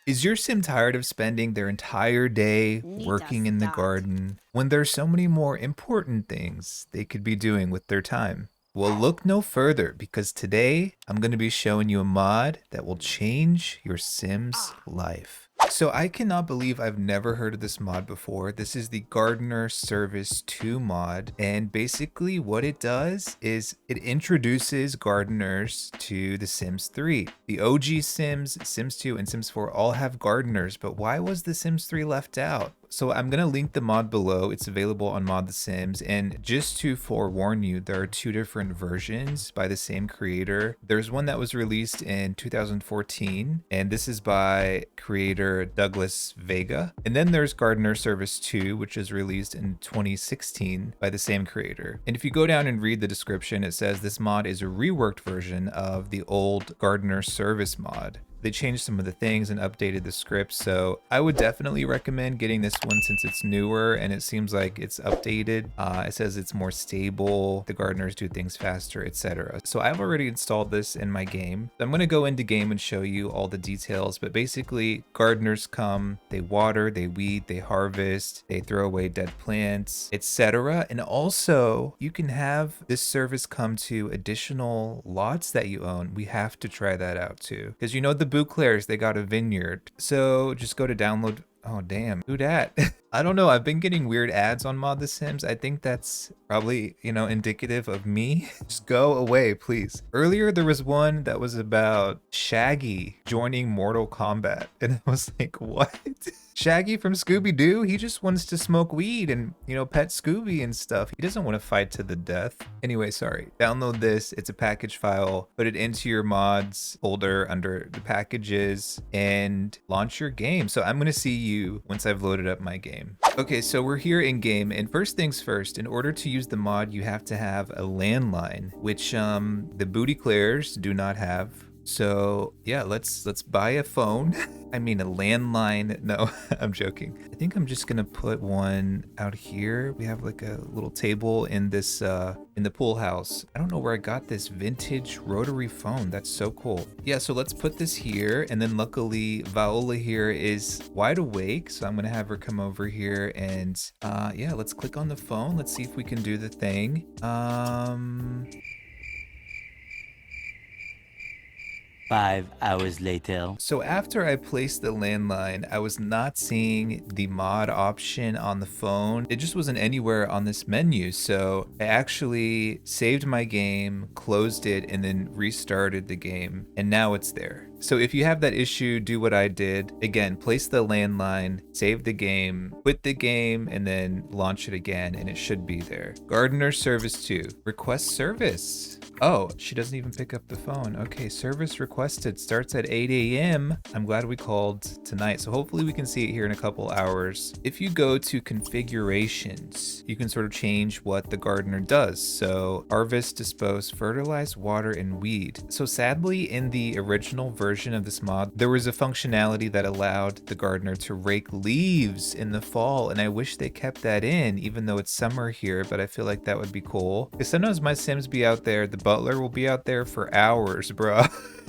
Is your sim tired of spending their entire day Need to working in the start. garden when there's so many more important things they could be doing with their time? Well, look no further because today I'm going to be showing you a mod that will change your sim's life. So I cannot believe I've never heard of this mod before. This is the Gardener Service 2 mod, and basically what it does is it introduces gardeners to the Sims 3. The OG Sims, Sims 2, and Sims 4 all have gardeners, but why was the Sims 3 left out? So I'm going to link the mod below. It's available on Mod The Sims. And just to forewarn you, there are two different versions by the same creator. There's one that was released in 2014, and this is by creator Douglas Vega. And then there's Gardener Service 2, which is released in 2016 by the same creator. And if you go down and read the description, it says this mod is a reworked version of the old Gardener Service mod. They changed some of the things and updated the script, so I would definitely recommend getting this one since it's newer and it seems like it's updated. It says it's more stable, the gardeners do things faster, etc. So I've already installed this in my game. I'm going to go into game and show you all the details, but basically gardeners come, they water, they weed, they harvest, they throw away dead plants, etc. And also you can have this service come to additional lots that you own. We have to try that out too, because you know the Bouclairs, they got a vineyard. So just go to download. Oh, damn. Who dat? I don't know. I've been getting weird ads on Mod The Sims. I think that's probably, indicative of me. Just go away, please. Earlier, there was one that was about Shaggy joining Mortal Kombat. And I was like, what? Shaggy from Scooby-Doo? He just wants to smoke weed and, pet Scooby and stuff. He doesn't want to fight to the death. Anyway, sorry. Download this. It's a package file. Put it into your mods folder under the packages and launch your game. So I'm going to see you once I've loaded up my game. Okay, so we're here in game, and first things first, in order to use the mod, you have to have a landline, which the Booty Clairs do not have. So yeah, let's buy a phone. I mean a landline. No, I'm joking. I think I'm just gonna put one out here. We have like a little table in this in the pool house. I don't know where I got this vintage rotary phone. That's so cool. Yeah, so let's put this here, and then luckily Viola here is wide awake, so I'm gonna have her come over here and yeah, let's click on the phone. Let's see if we can do the thing. 5 hours later. So after I placed the landline, I was not seeing the mod option on the phone. It just wasn't anywhere on this menu. So I actually saved my game, closed it, and then restarted the game. And now it's there. So if you have that issue, do what I did. Again, place the landline, save the game, quit the game, and then launch it again, and it should be there. Gardener Service 2. Request service. Oh, she doesn't even pick up the phone. Okay, service requested starts at 8 a.m. I'm glad we called tonight. So hopefully we can see it here in a couple hours. If you go to configurations, you can sort of change what the gardener does. So harvest, dispose, fertilize, water, and weed. So sadly, in the original version of this mod, there was a functionality that allowed the gardener to rake leaves in the fall. And I wish they kept that in, even though it's summer here, but I feel like that would be cool. Because sometimes my Sims be out there, the butler will be out there for hours, bro.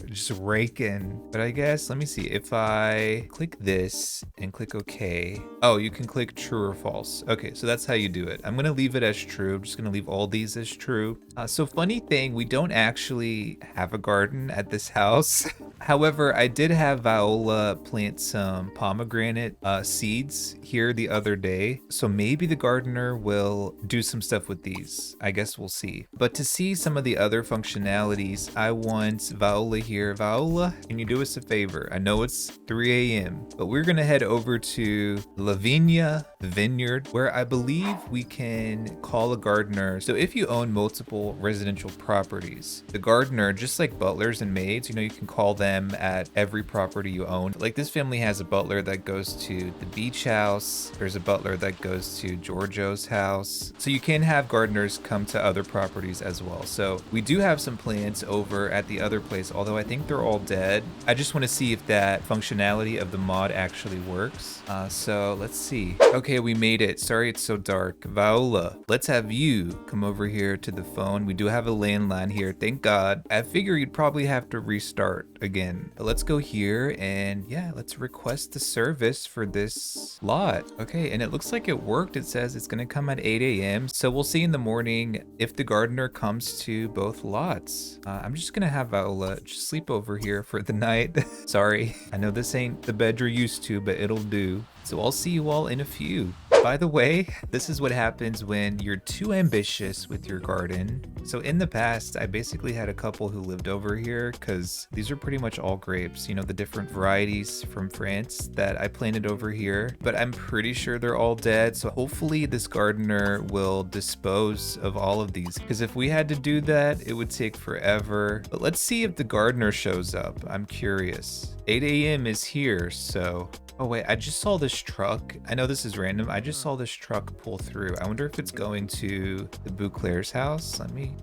Just raking. But I guess, let me see. If I click this and click OK. Oh, you can click true or false. Okay, so that's how you do it. I'm going to leave it as true. I'm just going to leave all these as true. So funny thing, we don't actually have a garden at this house. However, I did have Viola plant some pomegranate seeds here the other day. So maybe the gardener will do some stuff with these. I guess we'll see. But to see some of the other functionalities, I want Viola here. Viola, can you do us a favor? I know it's 3 a.m., but we're gonna head over to Lavinia Vineyard, where I believe we can call a gardener. So if you own multiple residential properties, the gardener, just like butlers and maids, you can call them at every property you own. Like this family has a butler that goes to the beach house. There's a butler that goes to Giorgio's house. So you can have gardeners come to other properties as well. So we We do have some plants over at the other place, although I think they're all dead. I just want to see if that functionality of the mod actually works. So let's see. Okay, we made it. Sorry it's so dark. Viola, let's have you come over here to the phone. We do have a landline here, thank God. I figure you'd probably have to restart again. But let's go here and yeah, let's request the service for this lot. Okay, and it looks like it worked. It says it's gonna come at 8 a.m. So we'll see in the morning if the gardener comes to both lots. I'm just gonna have Viola just sleep over here for the night. Sorry, I know this ain't the bed you're used to, but it'll do. So I'll see you all in a few. By the way, this is what happens when you're too ambitious with your garden. So in the past, I basically had a couple who lived over here because these are pretty much all grapes, you know, the different varieties from France that I planted over here, but I'm pretty sure they're all dead. So hopefully this gardener will dispose of all of these, because if we had to do that, it would take forever. But let's see if the gardener shows up. I'm curious. 8 a.m. is here, so... Oh wait, I just saw this truck. I know this is random. I just saw this truck pull through. I wonder if it's going to the Bouclair's house.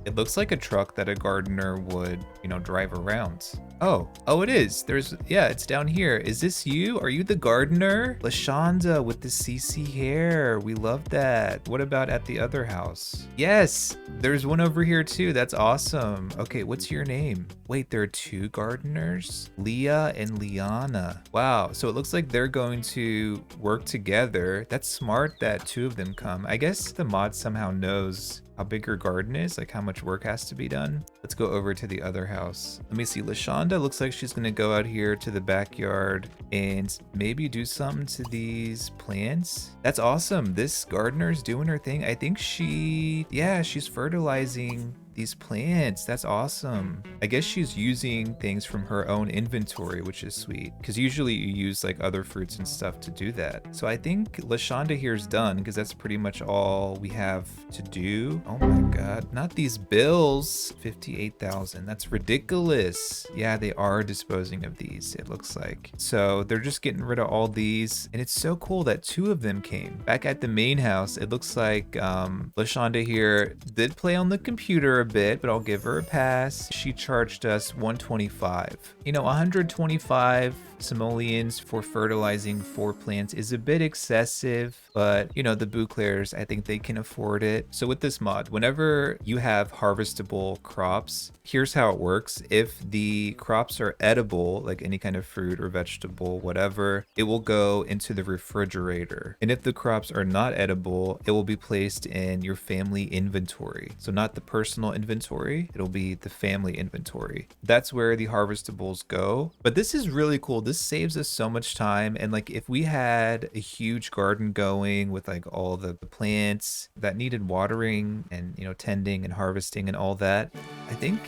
It looks like a truck that a gardener would, you know, drive around. Oh, it is. Yeah, it's down here. Is this you? Are you the gardener? LaShonda with the CC hair. We love that. What about at the other house? Yes, there's one over here too. That's awesome. Okay, what's your name? Wait, there are two gardeners? Leah and Liana. Wow, so it looks like they're going to work together. That's smart that two of them come. I guess the mod somehow knows how big your garden is, like how much work has to be done. Let's go over to the other house. Let me see, LaShonda looks like she's gonna go out here to the backyard and maybe do something to these plants. That's awesome. This gardener's doing her thing. I think she's fertilizing these plants. That's awesome. I guess she's using things from her own inventory, which is sweet, because usually you use like other fruits and stuff to do that. So I think LaShonda here is done, because that's pretty much all we have to do. Oh my God, not these bills. 58,000, that's ridiculous. Yeah, they are disposing of these, it looks like. So they're just getting rid of all these, and it's so cool that two of them came. Back at the main house, it looks like LaShonda here did play on the computer a bit, but I'll give her a pass. She charged us 125. You know, 125 simoleons for fertilizing 4 plants is a bit excessive, but you know, the Bouclairs, I think they can afford it. So with this mod, whenever you have harvestable crops, here's how it works. If the crops are edible, like any kind of fruit or vegetable, whatever, it will go into the refrigerator. And if the crops are not edible, it will be placed in your family inventory. So not the personal inventory, it'll be the family inventory. That's where the harvestables go. But this is really cool. This saves us so much time. And like if we had a huge garden going with like all the plants that needed watering and, you know, tending and harvesting and all that, I think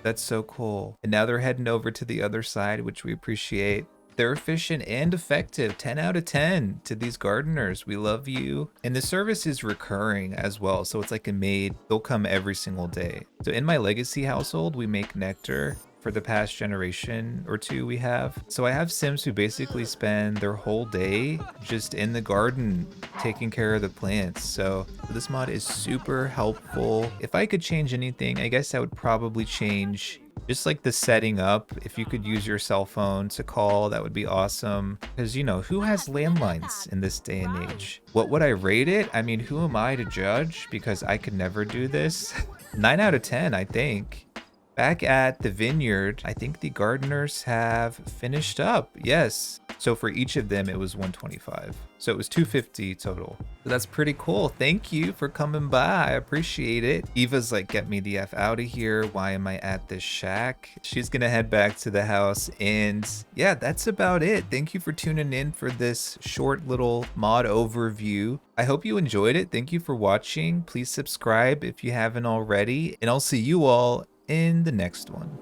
that's so cool. And now they're heading over to the other side, which we appreciate. They're efficient and effective. 10 out of 10 to these gardeners. We love you. And the service is recurring as well. So it's like a maid. They'll come every single day. So in my legacy household, we make nectar for the past generation or two we have. So I have Sims who basically spend their whole day just in the garden taking care of the plants. So this mod is super helpful. If I could change anything, I guess I would probably change just like the setting up. If you could use your cell phone to call, that would be awesome. Because, you know, who has landlines in this day and age? What would I rate it? I mean, who am I to judge? Because I could never do this. 9 out of 10, I think. Back at the vineyard, I think the gardeners have finished up. Yes. So for each of them, it was 125. So it was 250 total. So that's pretty cool. Thank you for coming by. I appreciate it. Eva's like, get me the F out of here. Why am I at this shack? She's gonna head back to the house. And yeah, that's about it. Thank you for tuning in for this short little mod overview. I hope you enjoyed it. Thank you for watching. Please subscribe if you haven't already. And I'll see you all in the next one.